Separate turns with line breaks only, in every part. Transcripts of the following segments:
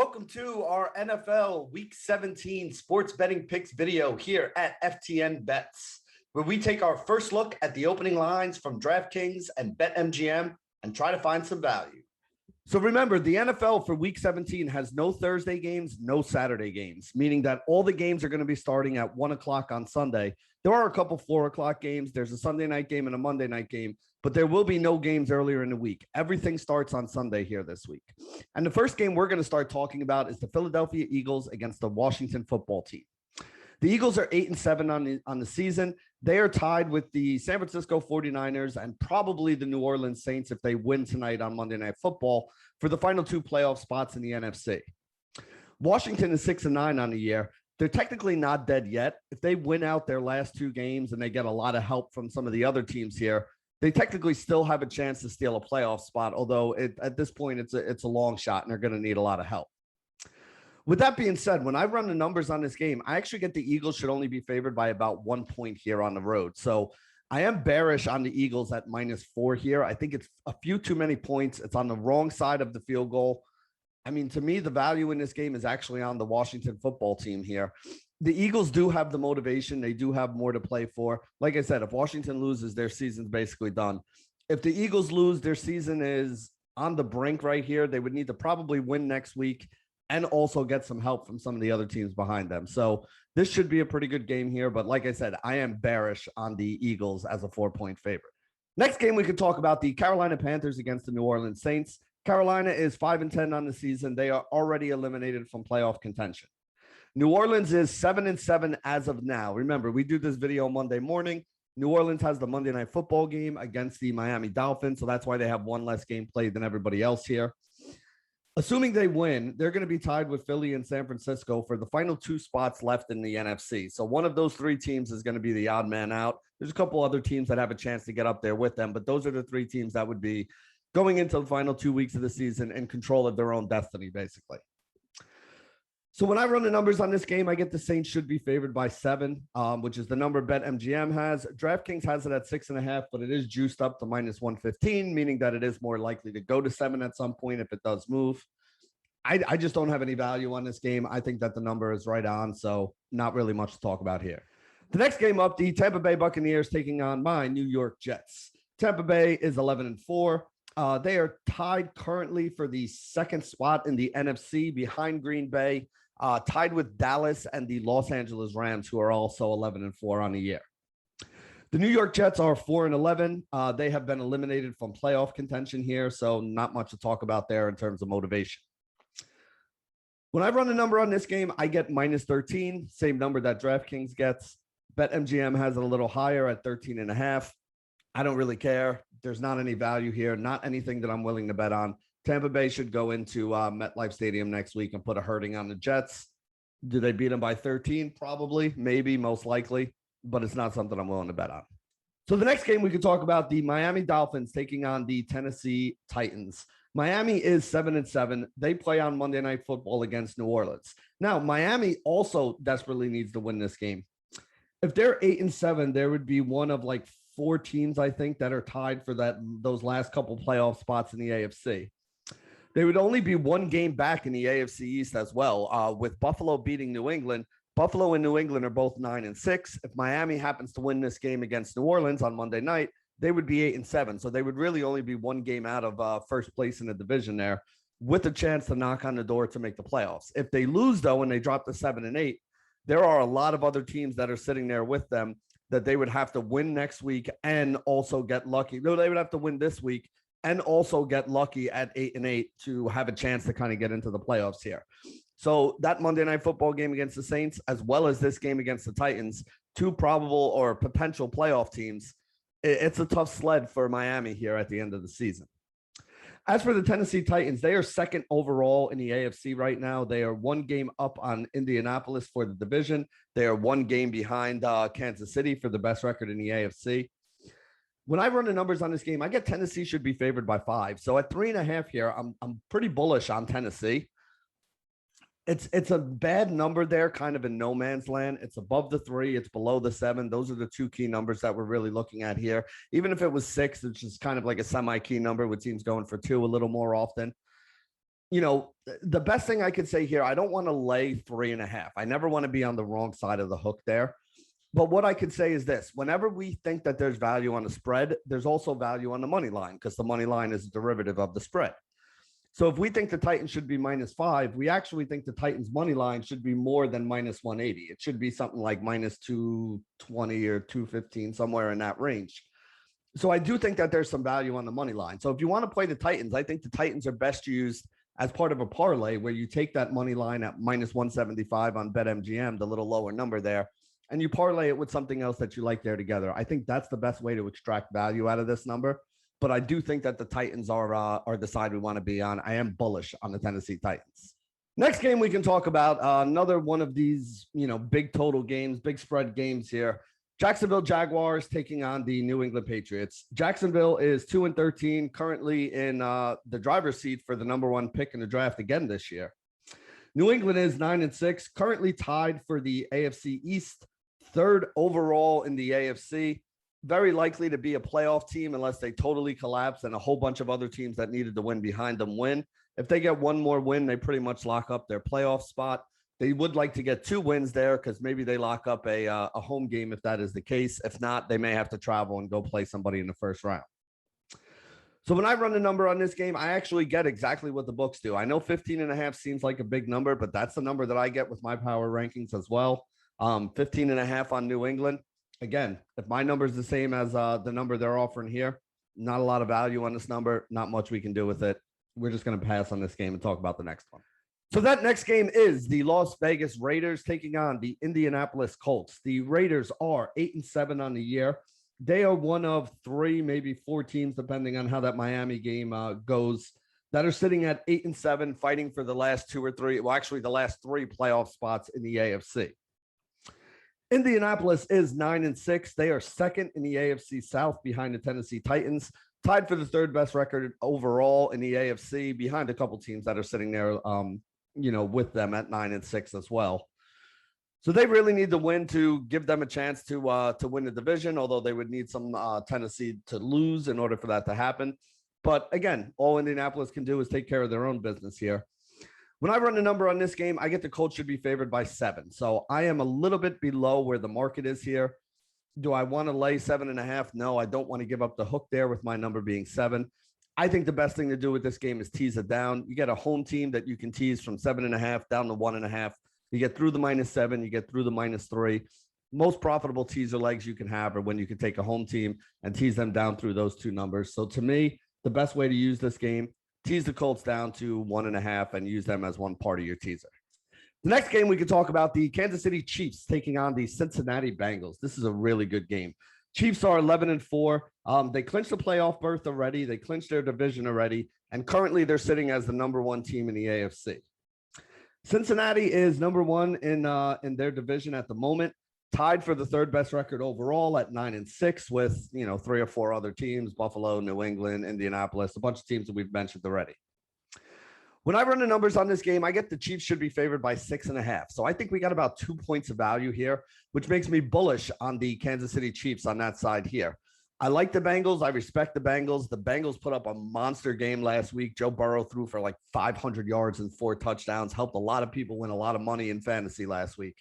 Welcome to our NFL Week 17 sports betting picks video here at FTN Bets, where we take our first look at the opening lines from DraftKings and BetMGM and try to find some value. So remember, the NFL for Week 17 has no Thursday games, no Saturday games, meaning that all the games are going to be starting at 1 o'clock on Sunday. There are a couple 4 o'clock games. There's a Sunday night game and a Monday night game, but there will be no games earlier in the week. Everything starts on Sunday here this week. And the first game we're going to start talking about is the Philadelphia Eagles against the Washington football team. The Eagles are 8-7 on the season. They are tied with the San Francisco 49ers and probably the New Orleans Saints if they win tonight on Monday Night Football for the final 2 playoff spots in the NFC. Washington is 6-9 on the year. They're technically not dead yet. If they win out their last 2 games and they get a lot of help from some of the other teams here, they technically still have a chance to steal a playoff spot, although at this point it's a long shot and they're going to need a lot of help. With that being said, when I run the numbers on this game, I actually get the Eagles should only be favored by about 1 point here on the road. So I am bearish on the Eagles at -4 here. I think it's a few too many points. It's on the wrong side of the field goal. I mean, to me, the value in this game is actually on the Washington football team here. The Eagles do have the motivation. They do have more to play for. Like I said, if Washington loses, their season's basically done. If the Eagles lose, their season is on the brink right here. They would need to probably win next week and also get some help from some of the other teams behind them. So this should be a pretty good game here. But like I said, I am bearish on the Eagles as a 4-point favorite. Next game, we could talk about the Carolina Panthers against the New Orleans Saints. Carolina is 5-10 on the season. They are already eliminated from playoff contention. New Orleans is 7-7 as of now. Remember, we do this video Monday morning. New Orleans has the Monday Night Football game against the MiamiDolphins, so that's why they have one less game played than everybody else here. Assuming they win, they're going to be tied with Philly and San Francisco for the final 2 spots left in the NFC. So one of those 3 teams is going to be the odd man out. There's a couple other teams that have a chance to get up there with them, but those are the 3 teams that would be going into the final 2 weeks of the season in control of their own destiny, basically. So when I run the numbers on this game, I get the Saints should be favored by 7, which is the number BetMGM has. DraftKings has it at 6.5, but it is juiced up to -115, meaning that it is more likely to go to 7 at some point if it does move. I just don't have any value on this game. I think that the number is right on, so not really much to talk about here. The next game up, the Tampa Bay Buccaneers taking on my New York Jets. Tampa Bay is 11-4. They are tied currently for the 2nd spot in the NFC behind Green Bay, tied with Dallas and the Los Angeles Rams, who are also 11-4 on the year. The New York Jets are 4-11. They have been eliminated from playoff contention here, so not much to talk about there in terms of motivation. When I run a number on this game, I get -13, same number that DraftKings gets. BetMGM has it a little higher at 13.5. I don't really care. There's not any value here, not anything that I'm willing to bet on. Tampa Bay should go into MetLife Stadium next week and put a hurting on the Jets. Do they beat them by 13? Probably, maybe, most likely, but it's not something I'm willing to bet on. So the next game we could talk about, the Miami Dolphins taking on the Tennessee Titans. Miami is 7-7. They play on Monday Night Football against New Orleans. Now, Miami also desperately needs to win this game. If they're 8-7, there would be one of like 4 teams, I think, that are tied for those last couple playoff spots in the AFC. They would only be 1 game back in the AFC East as well, with Buffalo beating New England. Buffalo and New England are both 9-6. If Miami happens to win this game against New Orleans on Monday night, they would be 8-7. So they would really only be 1 game out of first place in the division there, with a chance to knock on the door to make the playoffs. If they lose, though, and they drop to 7-8, there are a lot of other teams that are sitting there with them that they would have to win next week and also get lucky. No, they would have to win this week and also get lucky at 8-8 to have a chance to kind of get into the playoffs here. So that Monday Night Football game against the Saints, as well as this game against the Titans, 2 probable or potential playoff teams, it's a tough sled for Miami here at the end of the season. As for the Tennessee Titans, they are 2nd overall in the AFC right now. They are 1 game up on Indianapolis for the division. They are 1 game behind Kansas City for the best record in the AFC. When I run the numbers on this game, I get Tennessee should be favored by 5. So at 3.5 here, I'm pretty bullish on Tennessee. It's a bad number there, kind of in no man's land. It's above the 3, it's below the 7. Those are the 2 key numbers that we're really looking at here. Even if it was 6, which is kind of like a semi-key number, which seems going for 2 a little more often. the best thing I could say here, I don't want to lay 3.5. I never want to be on the wrong side of the hook there. But what I could say is this: whenever we think that there's value on the spread, there's also value on the money line, because the money line is a derivative of the spread. So if we think the Titans should be -5, we actually think the Titans money line should be more than -180. It should be something like -220 or 215, somewhere in that range. So I do think that there's some value on the money line. So if you want to play the Titans, I think the Titans are best used as part of a parlay where you take that money line at -175 on BetMGM, the little lower number there, and you parlay it with something else that you like there together. I think that's the best way to extract value out of this number. But I do think that the Titans are the side we want to be on. I am bullish on the Tennessee Titans. Next game we can talk about, another one of these, big total games, big spread games here. Jacksonville Jaguars taking on the New England Patriots. Jacksonville is 2-13, currently in the driver's seat for the #1 pick in the draft again this year. New England is 9-6, currently tied for the AFC East, 3rd overall in the AFC. Very likely to be a playoff team unless they totally collapse and a whole bunch of other teams that needed to win behind them win. If they get one more win, they pretty much lock up their playoff spot. They would like to get 2 wins there because maybe they lock up a home game if that is the case. If not, they may have to travel and go play somebody in the first round. So when I run the number on this game, I actually get exactly what the books do. I know 15.5 seems like a big number, but that's the number that I get with my power rankings as well. 15.5 on New England. Again, if my number is the same as the number they're offering here, not a lot of value on this number, not much we can do with it. We're just going to pass on this game and talk about the next one. So that next game is the Las Vegas Raiders taking on the Indianapolis Colts. The Raiders are 8-7 on the year. They are one of 3, maybe 4 teams, depending on how that Miami game goes, that are sitting at 8-7, fighting for the last 2 or 3, well, actually the last 3 playoff spots in the AFC. Indianapolis is 9-6. They are 2nd in the AFC South behind the Tennessee Titans, tied for the 3rd best record overall in the AFC, behind a couple teams that are sitting there, with them at 9-6 as well. So they really need to win to give them a chance to win the division, although they would need some Tennessee to lose in order for that to happen. But again, all Indianapolis can do is take care of their own business here. When I run the number on this game, I get the Colts should be favored by 7. So I am a little bit below where the market is here. Do I want to lay 7.5? No, I don't want to give up the hook there with my number being 7. I think the best thing to do with this game is tease it down. You get a home team that you can tease from 7.5 down to 1.5. You get through the -7, you get through the -3. Most profitable teaser legs you can have are when you can take a home team and tease them down through those 2 numbers. So to me, the best way to use this game, tease the Colts down to 1.5 and use them as one part of your teaser. The next game we can talk about, the Kansas City Chiefs taking on the Cincinnati Bengals. This is a really good game. Chiefs are 11-4. They clinched the playoff berth already. They clinched their division already. And currently they're sitting as the #1 team in the AFC. Cincinnati is #1 in their division at the moment, tied for the 3rd best record overall at 9-6 with, 3 or 4 other teams, Buffalo, New England, Indianapolis, a bunch of teams that we've mentioned already. When I run the numbers on this game, I get the Chiefs should be favored by 6.5. So I think we got about 2 points of value here, which makes me bullish on the Kansas City Chiefs on that side here. I like the Bengals. I respect the Bengals. The Bengals put up a monster game last week. Joe Burrow threw for like 500 yards and 4 touchdowns, helped a lot of people win a lot of money in fantasy last week.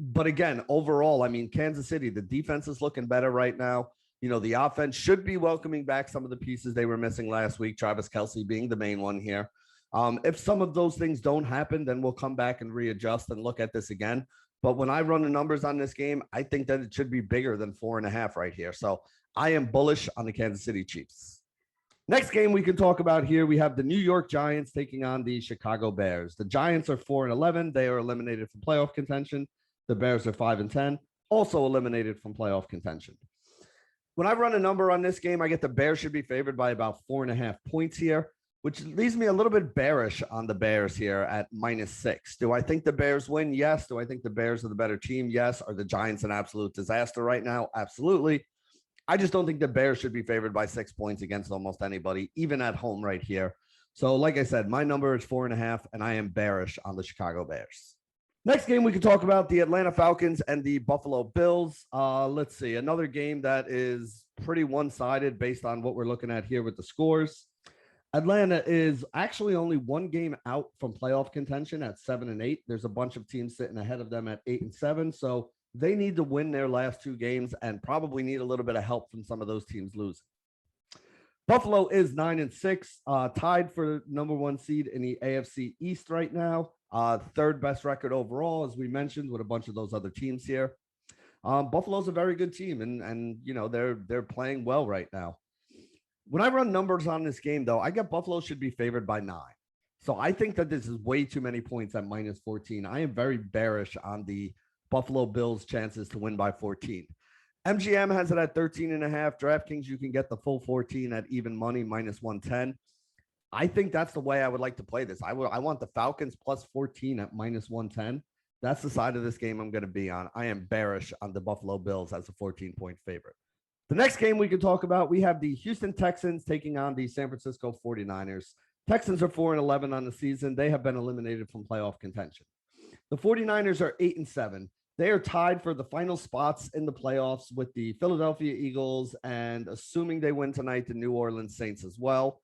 But again, overall, I mean, Kansas City, the defense is looking better right now. The offense should be welcoming back some of the pieces they were missing last week, Travis Kelce being the main one here. If some of those things don't happen, then we'll come back and readjust and look at this again. But when I run the numbers on this game, I think that it should be bigger than 4.5 right here. So I am bullish on the Kansas City Chiefs. Next game we can talk about here, we have the New York Giants taking on the Chicago Bears. The Giants are 4-11. They are eliminated from playoff contention. The Bears are 5-10, also eliminated from playoff contention. When I run a number on this game, I get the Bears should be favored by about 4.5 points here, which leaves me a little bit bearish on the Bears here at -6. Do I think the Bears win? Yes. Do I think the Bears are the better team? Yes. Are the Giants an absolute disaster right now? Absolutely. I just don't think the Bears should be favored by 6 points against almost anybody, even at home right here. So like I said, my number is 4.5, and I am bearish on the Chicago Bears. Next game we can talk about, the Atlanta Falcons and the Buffalo Bills. Let's see, another game that is pretty one-sided based on what we're looking at here with the scores. Atlanta is actually only one game out from playoff contention at 7-8. There's a bunch of teams sitting ahead of them at 8-7. So they need to win their last two games and probably need a little bit of help from some of those teams losing. Buffalo is 9-6, tied for number one seed in the AFC East right now. Third best record overall, as we mentioned, with a bunch of those other teams here. Buffalo's a very good team, and you know they're playing well right now. When I run numbers on this game, though, I get Buffalo should be favored by 9. So I think that this is way too many points at -14. I am very bearish on the Buffalo Bills' chances to win by 14. MGM has it at 13.5. DraftKings, you can get the full 14 at even money, -110. I think that's the way I would like to play this. I want the Falcons plus 14 at -110. That's the side of this game I'm going to be on. I am bearish on the Buffalo Bills as a 14-point favorite. The next game we can talk about, we have the Houston Texans taking on the San Francisco 49ers. Texans are 4-11 on the season. They have been eliminated from playoff contention. The 49ers are 8-7. They are tied for the final spots in the playoffs with the Philadelphia Eagles, and assuming they win tonight, the New Orleans Saints as well.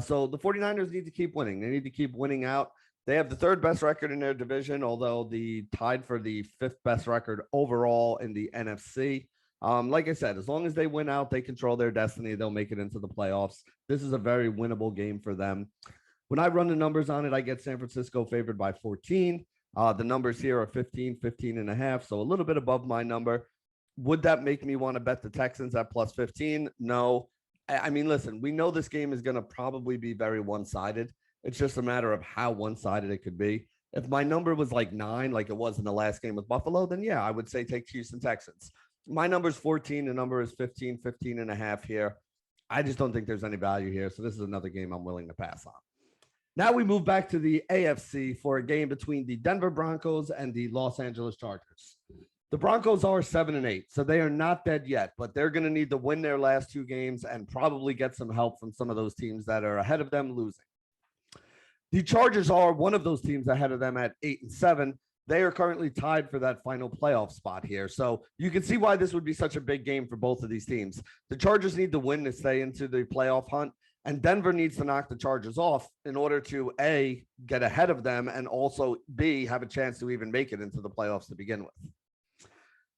So the 49ers need to keep winning. They need to keep winning out. They have the third best record in their division, although the tied for the fifth best record overall in the NFC. Like I said, as long as they win out, they control their destiny. They'll make it into the playoffs. This is a very winnable game for them. When I run the numbers on it, I get San Francisco favored by 14. The numbers here are 15, 15.5, so a little bit above my number. Would that make me want to bet the Texans at plus 15? No. I mean, listen, we know this game is going to probably be very one-sided. It's just a matter of how one-sided it could be. If my number was like 9, like it was in the last game with Buffalo, then yeah, I would say take Houston Texans. My number is 14. The number is 15, 15.5 here. I just don't think there's any value here. So this is another game I'm willing to pass on. Now we move back to the AFC for a game between the Denver Broncos and the Los Angeles Chargers. The Broncos are 7-8, so they are not dead yet, but they're going to need to win their last two games and probably get some help from some of those teams that are ahead of them losing. The Chargers are one of those teams ahead of them at 8-7. They are currently tied for that final playoff spot here. So you can see why this would be such a big game for both of these teams. The Chargers need to win to stay into the playoff hunt, and Denver needs to knock the Chargers off in order to, A, get ahead of them, and also, B, have a chance to even make it into the playoffs to begin with.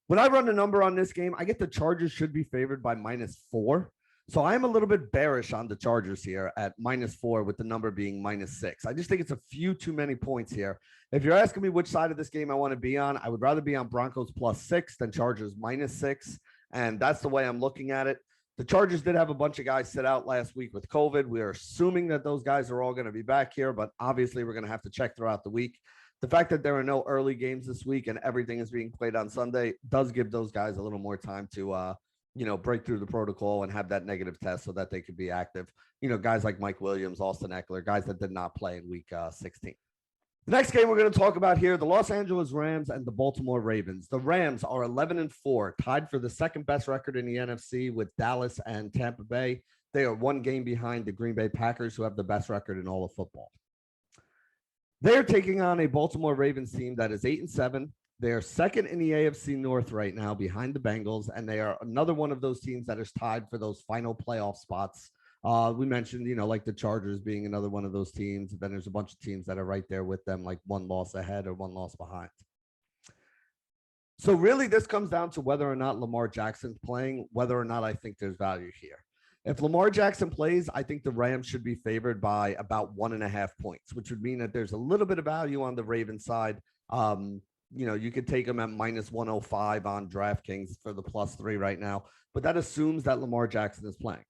When I run the number on this game, I get the Chargers should be favored by -4. So I'm a little bit bearish on the Chargers here at -4 with the number being -6. I just think it's a few too many points here. If you're asking me which side of this game I want to be on, I would rather be on Broncos +6 than Chargers -6. And that's the way I'm looking at it. The Chargers did have a bunch of guys sit out last week with COVID. We are assuming that those guys are all going to be back here, but obviously we're going to have to check throughout the week. The fact that there are no early games this week and everything is being played on Sunday does give those guys a little more time to, break through the protocol and have that negative test so that they could be active. Guys like Mike Williams, Austin Eckler, guys that did not play in week 16. The next game we're going to talk about here, the Los Angeles Rams and the Baltimore Ravens. The Rams are 11-4, tied for the second best record in the NFC with Dallas and Tampa Bay. They are one game behind the Green Bay Packers, who have the best record in all of football. They're taking on a Baltimore Ravens team that is 8-7. They are second in the AFC North right now behind the Bengals, and they are another one of those teams that is tied for those final playoff spots. We mentioned, like the Chargers being another one of those teams. Then there's a bunch of teams that are right there with them, like one loss ahead or one loss behind. So really this comes down to whether or not Lamar Jackson's playing, whether or not I think there's value here. If Lamar Jackson plays, I think the Rams should be favored by about 1.5 points, which would mean that there's a little bit of value on the Ravens side. You could take them at -105 on DraftKings for the +3 right now, but that assumes that Lamar Jackson is playing.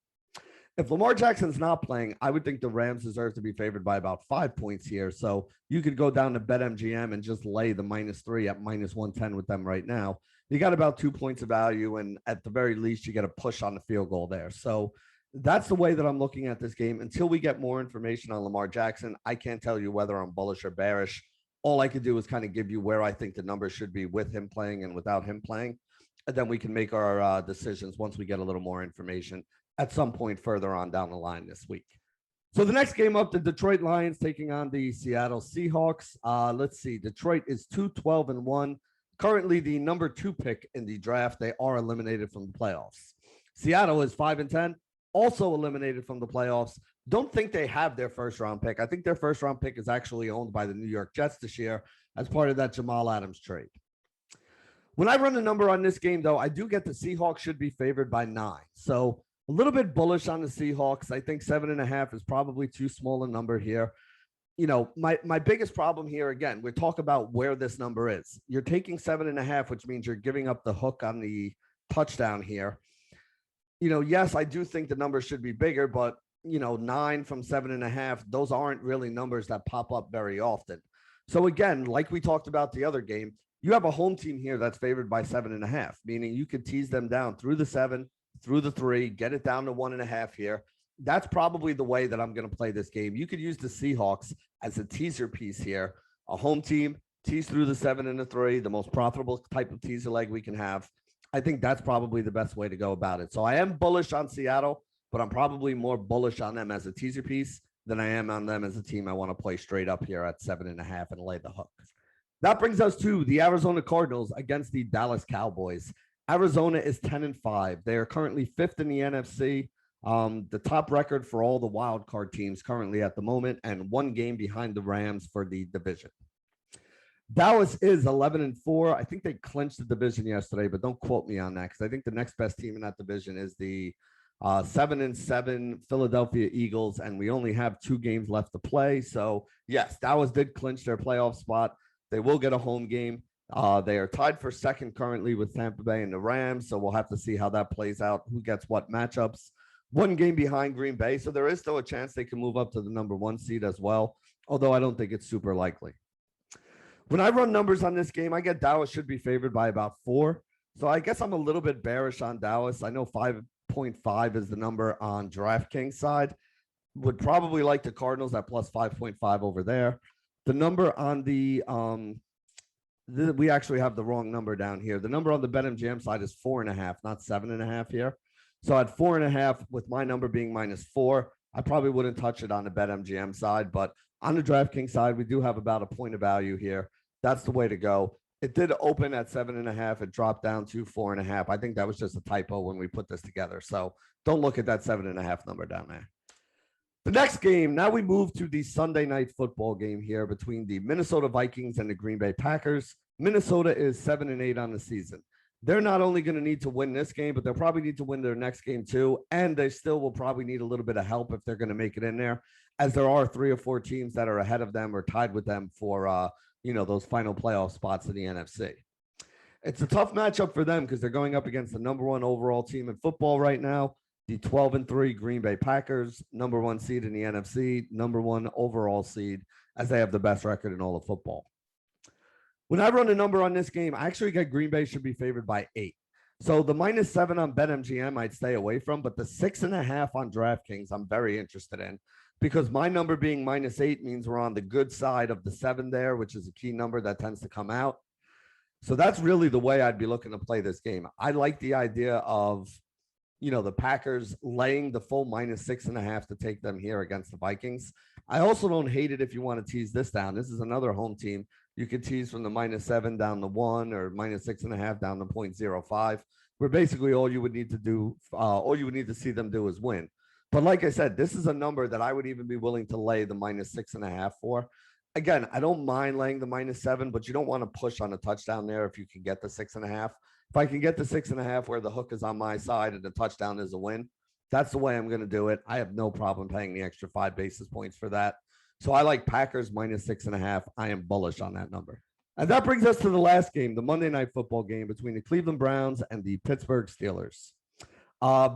If Lamar Jackson's not playing, I would think the Rams deserve to be favored by about 5 points here. So you could go down to BetMGM and just lay the -3 at -110 with them right now. You got about 2 points of value, and at the very least, you get a push on the field goal there. So that's the way that I'm looking at this game. Until we get more information on Lamar Jackson, I can't tell you whether I'm bullish or bearish. All I could do is kind of give you where I think the numbers should be with him playing and without him playing. And then we can make our decisions once we get a little more information at some point further on down the line this week. So the next game up, the Detroit Lions taking on the Seattle Seahawks. Let's see. Detroit is 2-12-1. Currently the number 2 pick in the draft. They are eliminated from the playoffs. Seattle is 5-10, also eliminated from the playoffs. don't think they have their first round pick. I think their first round pick is actually owned by the New York Jets this year as part of that Jamal Adams trade. When I run a number on this game, though, I do get the Seahawks should be favored by 9. So a little bit bullish on the Seahawks. I think 7.5 is probably too small a number here. You know, my biggest problem here, again, we talk about where this number is. You're taking 7.5, which means you're giving up the hook on the touchdown here. You know, yes, I do think the number should be bigger, but, you know, 9 from 7.5, those aren't really numbers that pop up very often. So again, like we talked about the other game, you have a home team here that's favored by 7.5, meaning you could tease them down through the 7, through the 3, get it down to 1.5 here. That's probably the way that I'm going to play this game. You could use the Seahawks as a teaser piece here. A home team, tease through the 7 and the 3, the most profitable type of teaser leg we can have. I think that's probably the best way to go about it. So I am bullish on Seattle, but I'm probably more bullish on them as a teaser piece than I am on them as a team I want to play straight up here at 7.5 and lay the hook. That brings us to the Arizona Cardinals against the Dallas Cowboys. Arizona is 10-5. They are currently 5th in the NFC. The top record for all the wild card teams currently at the moment, and 1 game behind the Rams for the division. Dallas is 11-4. I think they clinched the division yesterday, but don't quote me on that because I think the next best team in that division is the 7-7 Philadelphia Eagles, and we only have 2 games left to play. So yes, Dallas did clinch their playoff spot. They will get a home game. They are tied for 2nd currently with Tampa Bay and the Rams, so we'll have to see how that plays out, who gets what matchups. 1 game behind Green Bay, so there is still a chance they can move up to the number 1 seed as well, although I don't think it's super likely. When I run numbers on this game, I get Dallas should be favored by about 4. So I guess I'm a little bit bearish on Dallas. I know 5.5 is the number on DraftKings side. Would probably like the Cardinals at plus 5.5 over there. The number on the we actually have the wrong number down here. The number on the BetMGM side is 4.5, not 7.5 here. So at 4.5, with my number being -4, I probably wouldn't touch it on the BetMGM side. But on the DraftKings side, we do have about a point of value here. That's the way to go. It did open at 7.5. It dropped down to 4.5. I think that was just a typo when we put this together. So don't look at that 7.5 number down there. The next game, now we move to the Sunday night football game here between the Minnesota Vikings and the Green Bay Packers. Minnesota is 7-8 on the season. They're not only going to need to win this game, but they'll probably need to win their next game too. And they still will probably need a little bit of help if they're going to make it in there, as there are 3 or 4 teams that are ahead of them or tied with them for, those final playoff spots in the NFC. It's a tough matchup for them because they're going up against the number 1 overall team in football right now, the 12-3 Green Bay Packers, number 1 seed in the NFC, number 1 overall seed, as they have the best record in all of football. When I run a number on this game, I actually get Green Bay should be favored by 8. So the -7 on BetMGM I'd stay away from, but the 6.5 on DraftKings I'm very interested in, because my number being -8 means we're on the good side of the 7 there, which is a key number that tends to come out. So that's really the way I'd be looking to play this game. I like the idea of, the Packers laying the full -6.5 to take them here against the Vikings. I also don't hate it if you want to tease this down. This is another home team. You could tease from the -7 down to 1 or -6.5 down to 0.05, where basically all you would need to see them do is win. But like I said, this is a number that I would even be willing to lay the -6.5 for. Again, I don't mind laying the -7, but you don't want to push on a touchdown there if you can get the 6.5. If I can get the 6.5 where the hook is on my side and the touchdown is a win, that's the way I'm going to do it. I have no problem paying the extra 5 basis points for that. So I like Packers -6.5. I am bullish on that number. And that brings us to the last game, the Monday Night Football game between the Cleveland Browns and the Pittsburgh Steelers.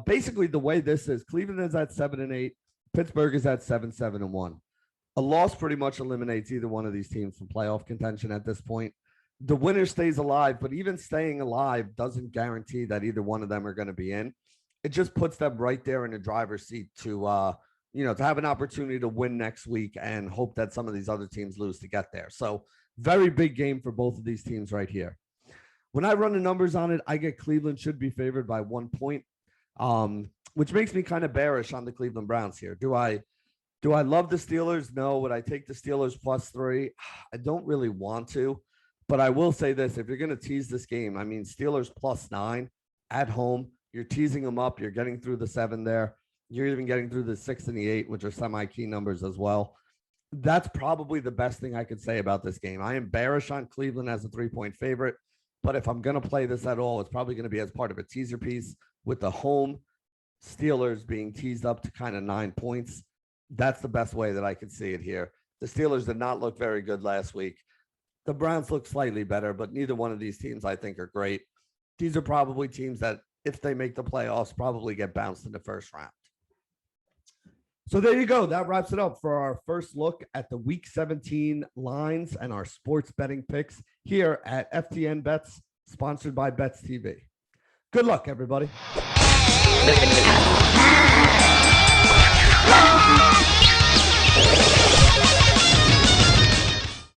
Basically, the way this is, Cleveland is at 7-8. Pittsburgh is at 7-1. A loss pretty much eliminates either one of these teams from playoff contention at this point. The winner stays alive, but even staying alive doesn't guarantee that either one of them are going to be in. It just puts them right there in the driver's seat to have an opportunity to win next week and hope that some of these other teams lose to get there. So very big game for both of these teams right here. When I run the numbers on it, I get Cleveland should be favored by 1 point, which makes me kind of bearish on the Cleveland Browns here. Do I love the Steelers? No. Would I take the Steelers +3? I don't really want to, but I will say this. If you're going to tease this game, I mean, Steelers +9 at home, you're teasing them up. You're getting through the 7 there.
You're even getting through the 6 and the 8, which are semi-key numbers as well. That's probably the best thing I could say about this game. I am bearish on Cleveland as a 3-point favorite, but if I'm going to play this at all, it's probably going to be as part of a teaser piece with the home Steelers being teased up to kind of 9 points. That's the best way that I could see it here. The Steelers did not look very good last week. The Browns look slightly better, but neither one of these teams I think are great. These are probably teams that, if they make the playoffs, probably get bounced in the first round. So there you go. That wraps it up for our first look at the Week 17 lines and our sports betting picks here at FTN Bets, sponsored by Bets TV. Good luck, everybody.